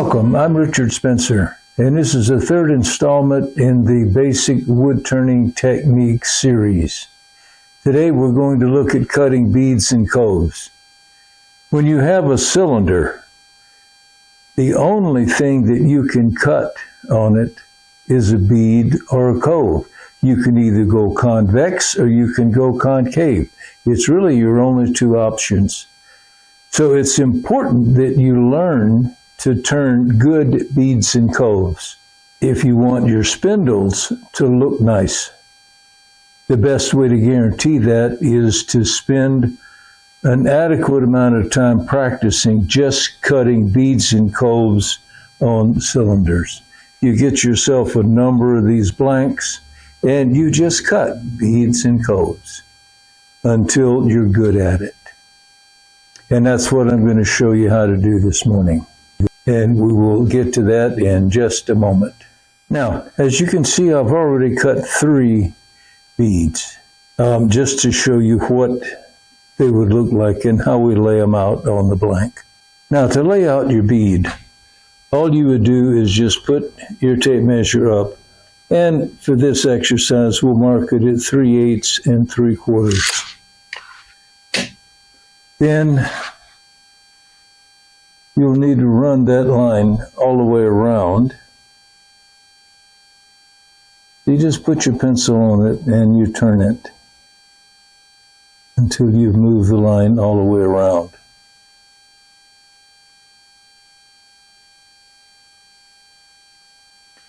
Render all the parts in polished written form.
Welcome, I'm Richard Spencer, and this is the third installment in the Basic Wood Turning Technique series. Today we're going to look at cutting beads and coves. When you have a cylinder, the only thing that you can cut on it is a bead or a cove. You can either go convex or you can go concave. It's really your only two options. So it's important that you learn to turn good beads and coves if you want your spindles to look nice. The best way to guarantee that is to spend an adequate amount of time practicing just cutting beads and coves on cylinders. You get yourself a number of these blanks and you just cut beads and coves until you're good at it. And that's what I'm going to show you how to do this morning. And we will get to that in just a moment. Now, as you can see, I've already cut 3 beads, just to show you what they would look like and how we lay them out on the blank. Now, to lay out your bead, all you would do is just put your tape measure up, and for this exercise, we'll mark it at 3/8 and 3/4. Then you'll need to run that line all the way around. You just put your pencil on it and you turn it until you've moved the line all the way around.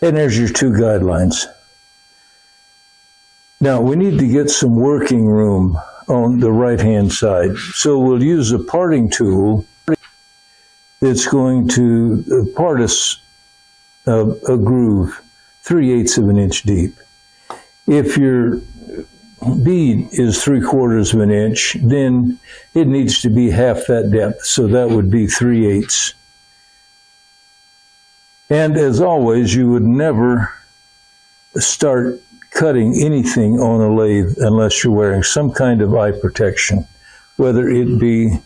And there's your 2 guidelines. Now we need to get some working room on the right-hand side. So we'll use a parting tool that's going to part a groove 3/8 of an inch deep. If your bead is 3/4 of an inch, then it needs to be half that depth, so that would be 3/8. And as always, you would never start cutting anything on a lathe unless you're wearing some kind of eye protection, whether it be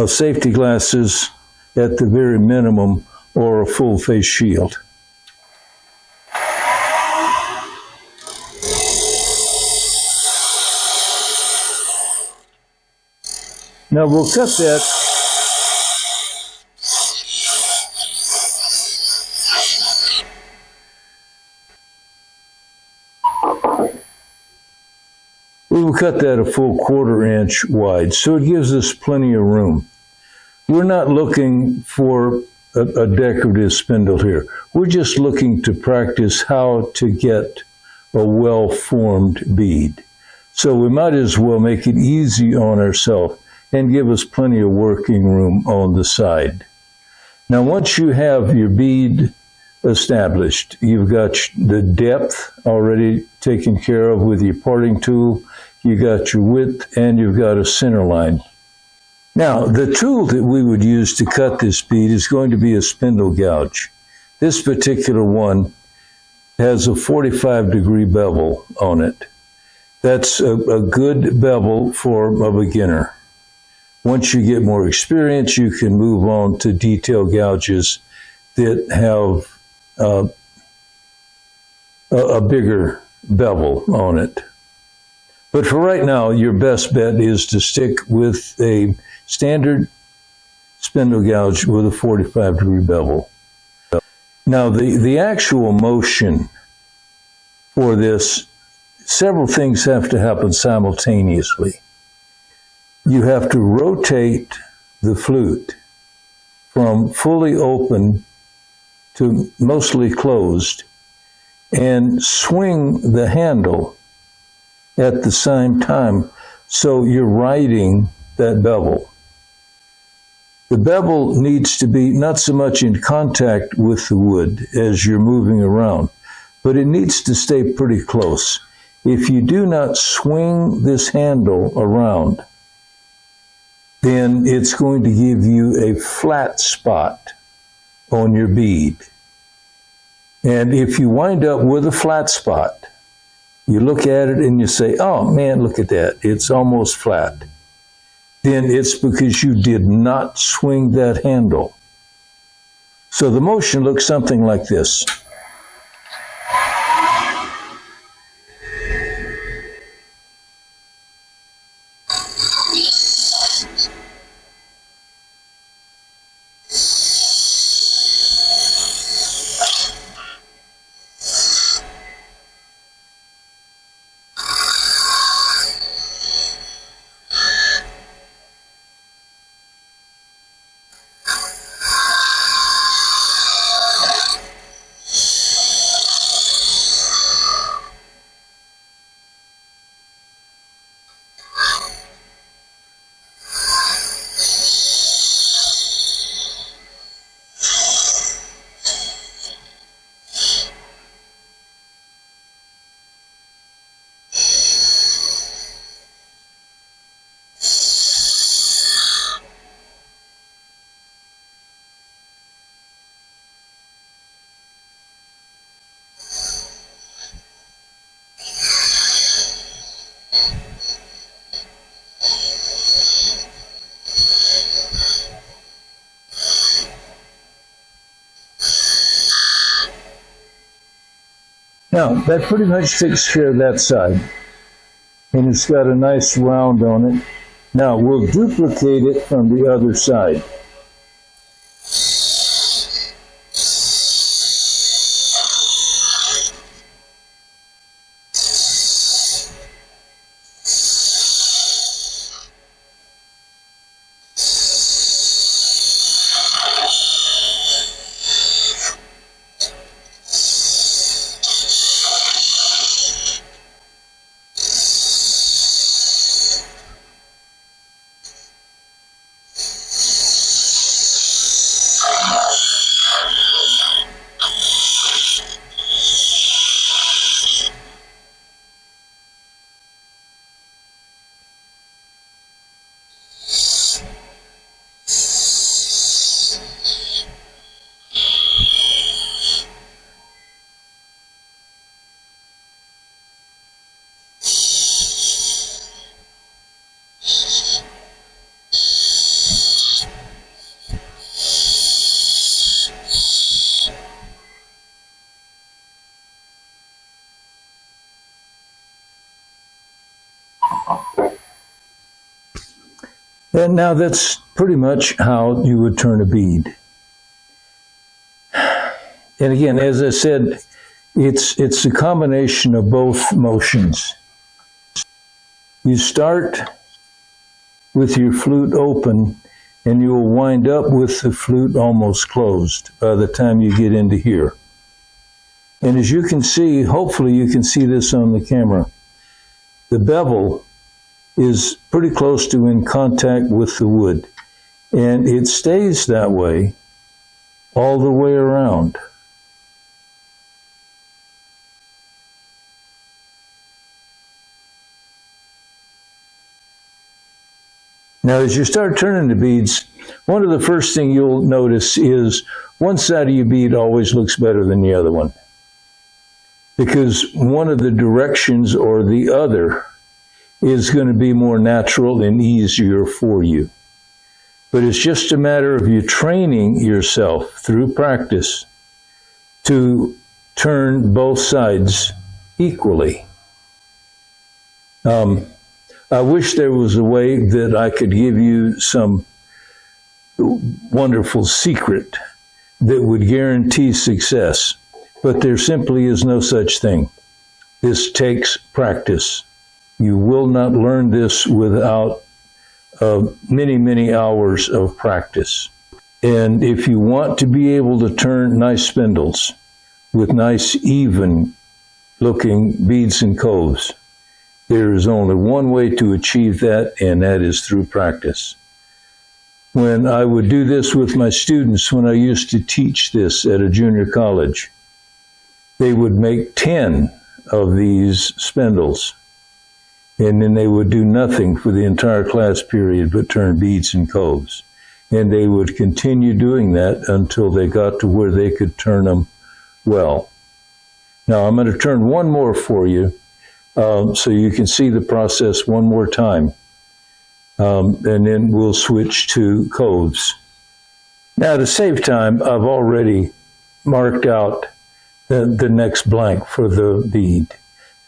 safety glasses at the very minimum or a full face shield. Now we'll cut that a full 1/4 inch wide, so it gives us plenty of room. We're not looking for a decorative spindle here. We're just looking to practice how to get a well-formed bead. So we might as well make it easy on ourselves and give us plenty of working room on the side. Now once you have your bead established, you've got the depth already taken care of with your parting tool, you got your width, and you've got a center line. Now, the tool that we would use to cut this bead is going to be a spindle gouge. This particular one has a 45-degree bevel on it. That's a good bevel for a beginner. Once you get more experience, you can move on to detail gouges that have a bigger bevel on it. But for right now, your best bet is to stick with a standard spindle gouge with a 45-degree bevel. Now, the actual motion for this, several things have to happen simultaneously. You have to rotate the flute from fully open to mostly closed and swing the handle at the same time, so you're riding that bevel. The bevel needs to be not so much in contact with the wood as you're moving around, but it needs to stay pretty close. If you do not swing this handle around, then it's going to give you a flat spot on your bead. And if you wind up with a flat spot, you look at it and you say, oh man, look at that, it's almost flat. Then it's because you did not swing that handle So the motion looks something like this. Now, that pretty much takes care of that side. And it's got a nice round on it. Now, we'll duplicate it from the other side. And now that's pretty much how you would turn a bead. And again, as I said, it's a combination of both motions. You start with your flute open, and you will wind up with the flute almost closed by the time you get into here. And as you can see, hopefully you can see this on the camera, the bevel is pretty close to in contact with the wood. And it stays that way all the way around. Now, as you start turning the beads, one of the first things you'll notice is one side of your bead always looks better than the other one, because one of the directions or the other is going to be more natural and easier for you. But it's just a matter of you training yourself through practice to turn both sides equally. I wish there was a way that I could give you some wonderful secret that would guarantee success, but there simply is no such thing. This takes practice. You will not learn this without many, many hours of practice. And if you want to be able to turn nice spindles with nice, even-looking beads and coves, there is only one way to achieve that, and that is through practice. When I would do this with my students, when I used to teach this at a junior college, they would make 10 of these spindles, and then they would do nothing for the entire class period but turn beads and coves. And they would continue doing that until they got to where they could turn them well. Now I'm going to turn one more for you so you can see the process one more time. And then we'll switch to coves. Now to save time, I've already marked out the next blank for the bead,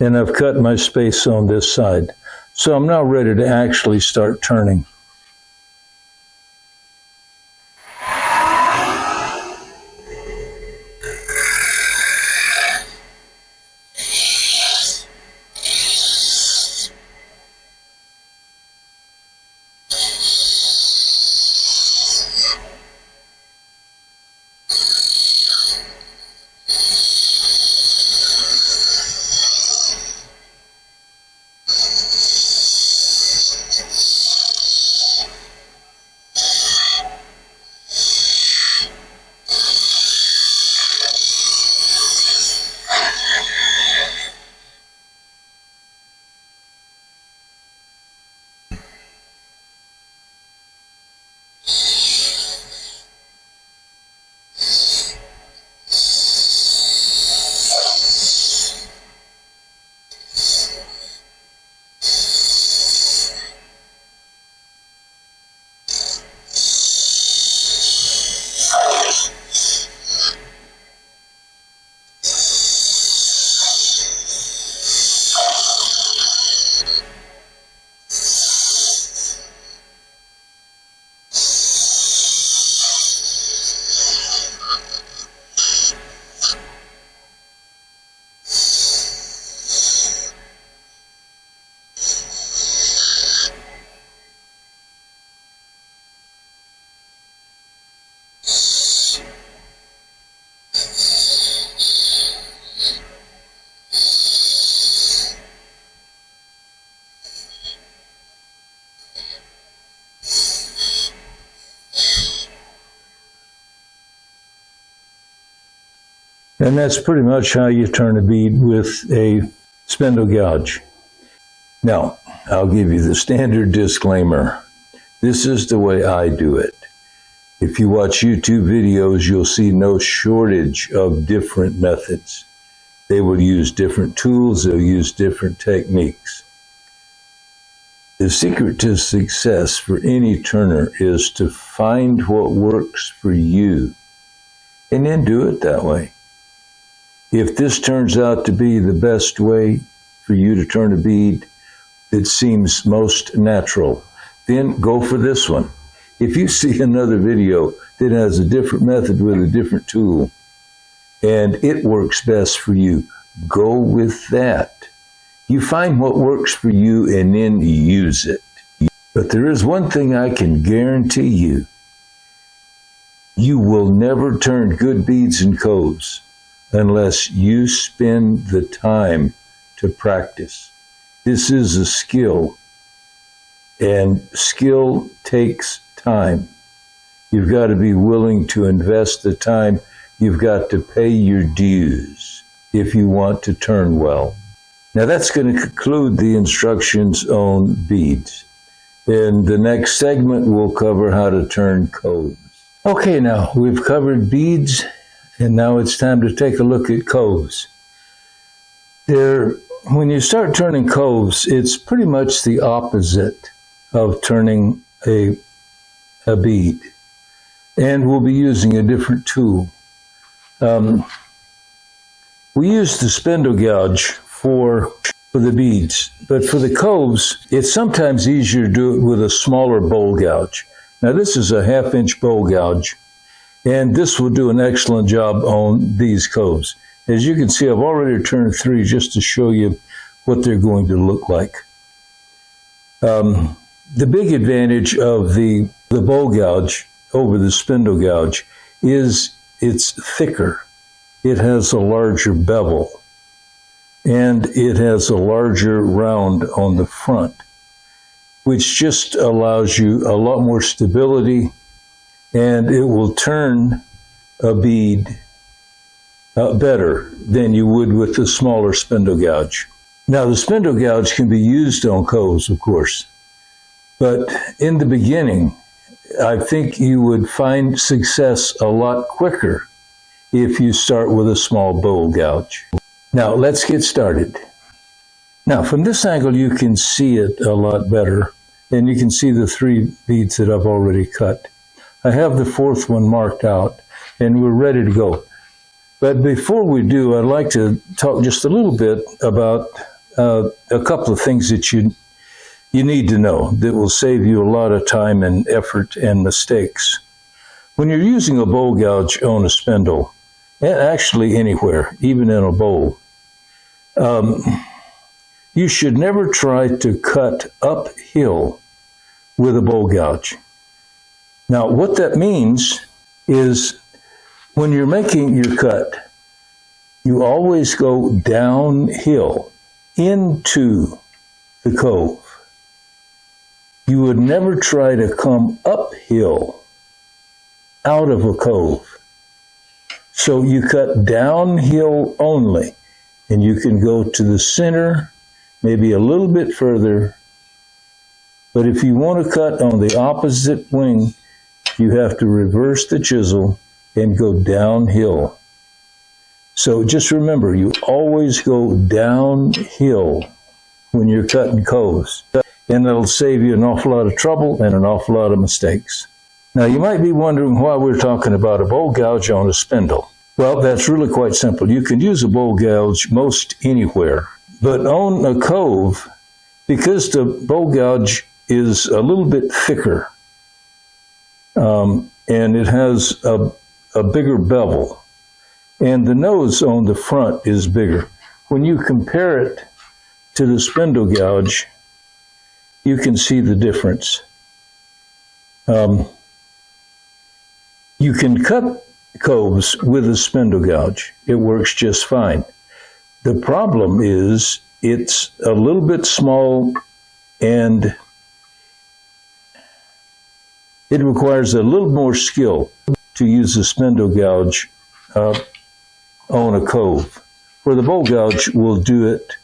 and I've cut my space on this side. So I'm now ready to actually start turning. And that's pretty much how you turn a bead with a spindle gouge. Now, I'll give you the standard disclaimer. This is the way I do it. If you watch YouTube videos, you'll see no shortage of different methods. They will use different tools, they'll use different techniques. The secret to success for any turner is to find what works for you and then do it that way. If this turns out to be the best way for you to turn a bead that seems most natural, then go for this one. If you see another video that has a different method with a different tool and it works best for you, go with that. You find what works for you and then use it. But there is one thing I can guarantee you. You will never turn good beads and coves unless you spend the time to practice. This is a skill, and skill takes time. You've got to be willing to invest the time. You've got to pay your dues if you want to turn well. Now that's going to conclude the instructions on beads. In the next segment, we'll cover how to turn coves. Okay, now we've covered beads, and now it's time to take a look at coves. When you start turning coves, it's pretty much the opposite of turning a bead. And we'll be using a different tool. We use the spindle gouge for the beads, but for the coves, it's sometimes easier to do it with a smaller bowl gouge. Now this is a 1/2-inch bowl gouge, and this will do an excellent job on these coves. As you can see, I've already turned 3 just to show you what they're going to look like. The big advantage of the bowl gouge over the spindle gouge is it's thicker. It has a larger bevel, and it has a larger round on the front, which just allows you a lot more stability, and it will turn a bead better than you would with the smaller spindle gouge. Now, the spindle gouge can be used on coves, of course, but in the beginning, I think you would find success a lot quicker if you start with a small bowl gouge. Now, let's get started. Now, from this angle, you can see it a lot better, and you can see the 3 beads that I've already cut. I have the fourth one marked out, and we're ready to go. But before we do, I'd like to talk just a little bit about a couple of things that you need to know that will save you a lot of time and effort and mistakes. When you're using a bowl gouge on a spindle, and actually anywhere, even in a bowl, you should never try to cut uphill with a bowl gouge. Now, what that means is when you're making your cut, you always go downhill into the cove. You would never try to come uphill out of a cove. So you cut downhill only, and you can go to the center, maybe a little bit further. But if you want to cut on the opposite wing, you have to reverse the chisel and go downhill. So just remember, you always go downhill when you're cutting coves. And that'll save you an awful lot of trouble and an awful lot of mistakes. Now, you might be wondering why we're talking about a bowl gouge on a spindle. Well, that's really quite simple. You can use a bowl gouge most anywhere. But on a cove, because the bowl gouge is a little bit thicker, and it has a bigger bevel, and the nose on the front is bigger. When you compare it to the spindle gouge, you can see the difference. You can cut coves with a spindle gouge. It works just fine. The problem is it's a little bit small, and it requires a little more skill to use the spindle gouge on a cove, where the bowl gouge will do it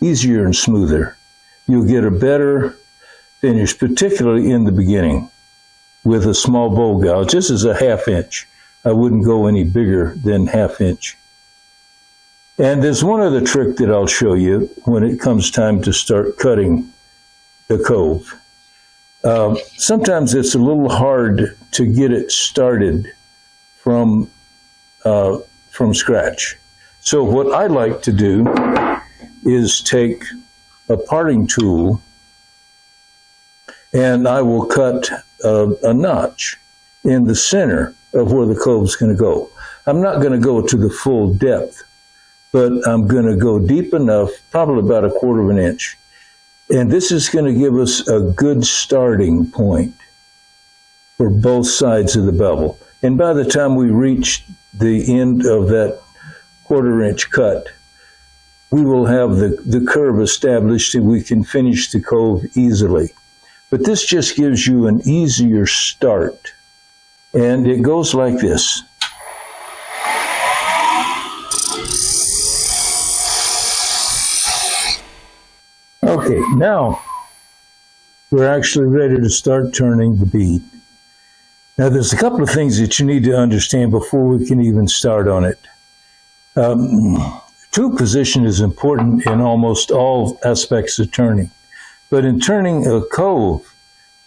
easier and smoother. You'll get a better finish, particularly in the beginning, with a small bowl gouge. This is a 1/2 inch. I wouldn't go any bigger than 1/2 inch. And there's one other trick that I'll show you when it comes time to start cutting the cove. Sometimes it's a little hard to get it started from scratch. So what I like to do is take a parting tool, and I will cut a notch in the center of where the cove's going to go. I'm not going to go to the full depth, but I'm going to go deep enough, probably about 1/4 inch. And this is going to give us a good starting point for both sides of the bevel. And by the time we reach the end of that 1/4 inch cut, we will have the curve established and we can finish the cove easily. But this just gives you an easier start. And it goes like this. Okay, now we're actually ready to start turning the bead. Now there's a couple of things that you need to understand before we can even start on it. Tool position is important in almost all aspects of turning. But in turning a cove,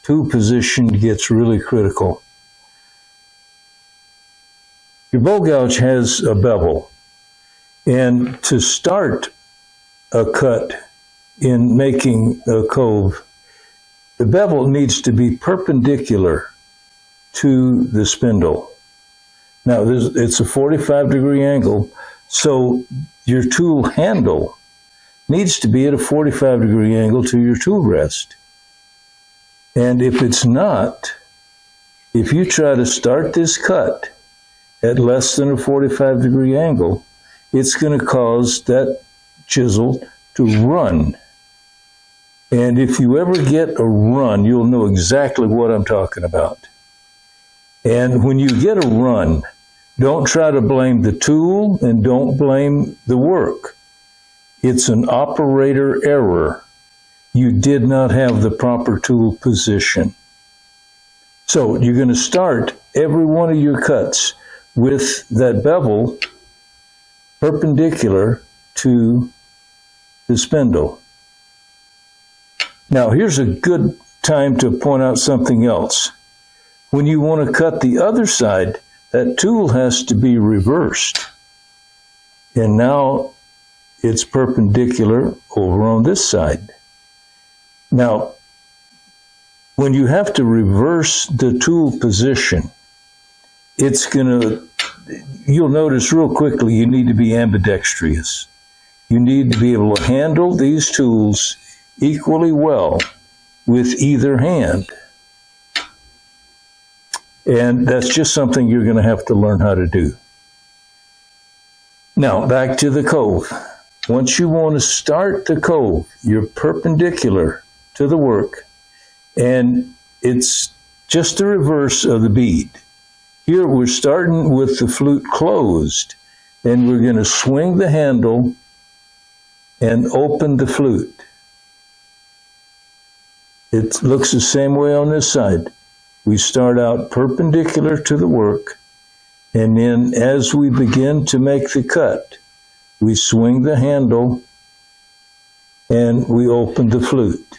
tool position gets really critical. Your bowl gouge has a bevel. And to start a cut in making a cove, the bevel needs to be perpendicular to the spindle. Now, it's a 45-degree angle, so your tool handle needs to be at a 45-degree angle to your tool rest. And if it's not, if you try to start this cut at less than a 45-degree angle, it's going to cause that chisel to run. And if you ever get a run, you'll know exactly what I'm talking about. And when you get a run, don't try to blame the tool and don't blame the work. It's an operator error. You did not have the proper tool position. So you're going to start every one of your cuts with that bevel perpendicular to the spindle. Now here's a good time to point out something else. When you want to cut the other side, that tool has to be reversed. And now it's perpendicular over on this side. Now, when you have to reverse the tool position, you'll notice real quickly you need to be ambidextrous. You need to be able to handle these tools equally well with either hand. And that's just something you're going to have to learn how to do. Now, back to the cove. Once you want to start the cove, you're perpendicular to the work, and it's just the reverse of the bead. Here we're starting with the flute closed, and we're going to swing the handle and open the flute. It looks the same way on this side. We start out perpendicular to the work, and then as we begin to make the cut, we swing the handle and we open the flute.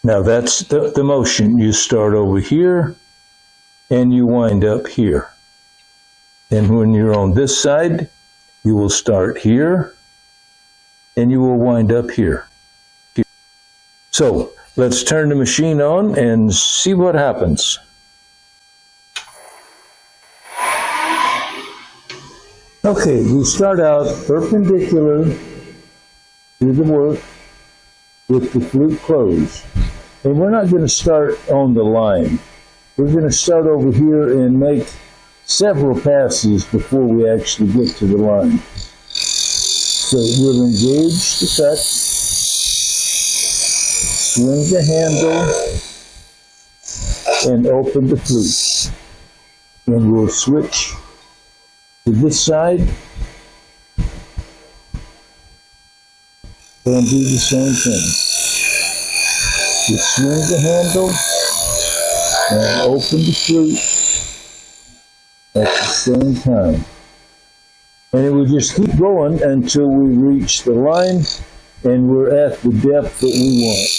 Now that's the motion. You start over here and you wind up here. And when you're on this side, you will start here and you will wind up here. So let's turn the machine on and see what happens. Okay, we start out perpendicular to the work with the flute closed. And we're not going to start on the line. We're going to start over here and make several passes before we actually get to the line. So we'll engage the cut, swing the handle, and open the flute. And we'll switch to this side and do the same thing. You swing the handle and open the flute at the same time. And it will just keep going until we reach the line and we're at the depth that we want.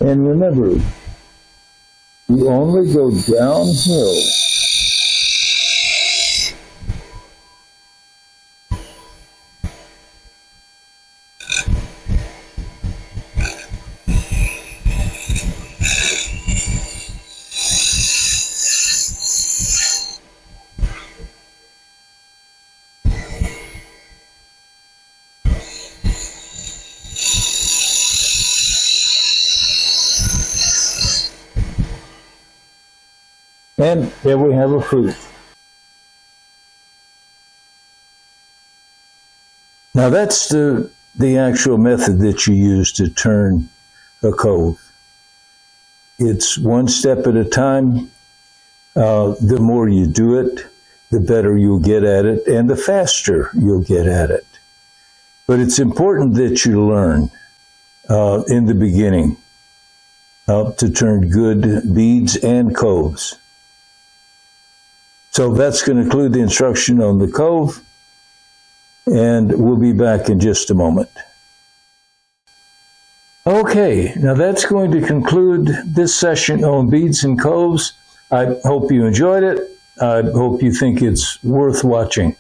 And remember, you only go downhill. And there we have a fruit. Now that's the actual method that you use to turn a cove. It's one step at a time. The more you do it, the better you'll get at it, and the faster you'll get at it. But it's important that you learn in the beginning to turn good beads and coves. So that's going to conclude the instruction on the cove, and we'll be back in just a moment. Okay, now that's going to conclude this session on beads and coves. I hope you enjoyed it. I hope you think it's worth watching.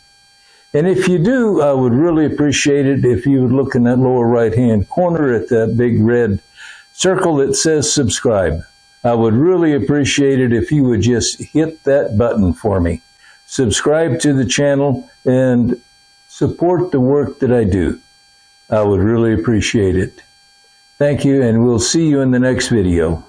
And if you do, I would really appreciate it if you would look in that lower right-hand corner at that big red circle that says subscribe. I would really appreciate it if you would just hit that button for me. Subscribe to the channel and support the work that I do. I would really appreciate it. Thank you, and we'll see you in the next video.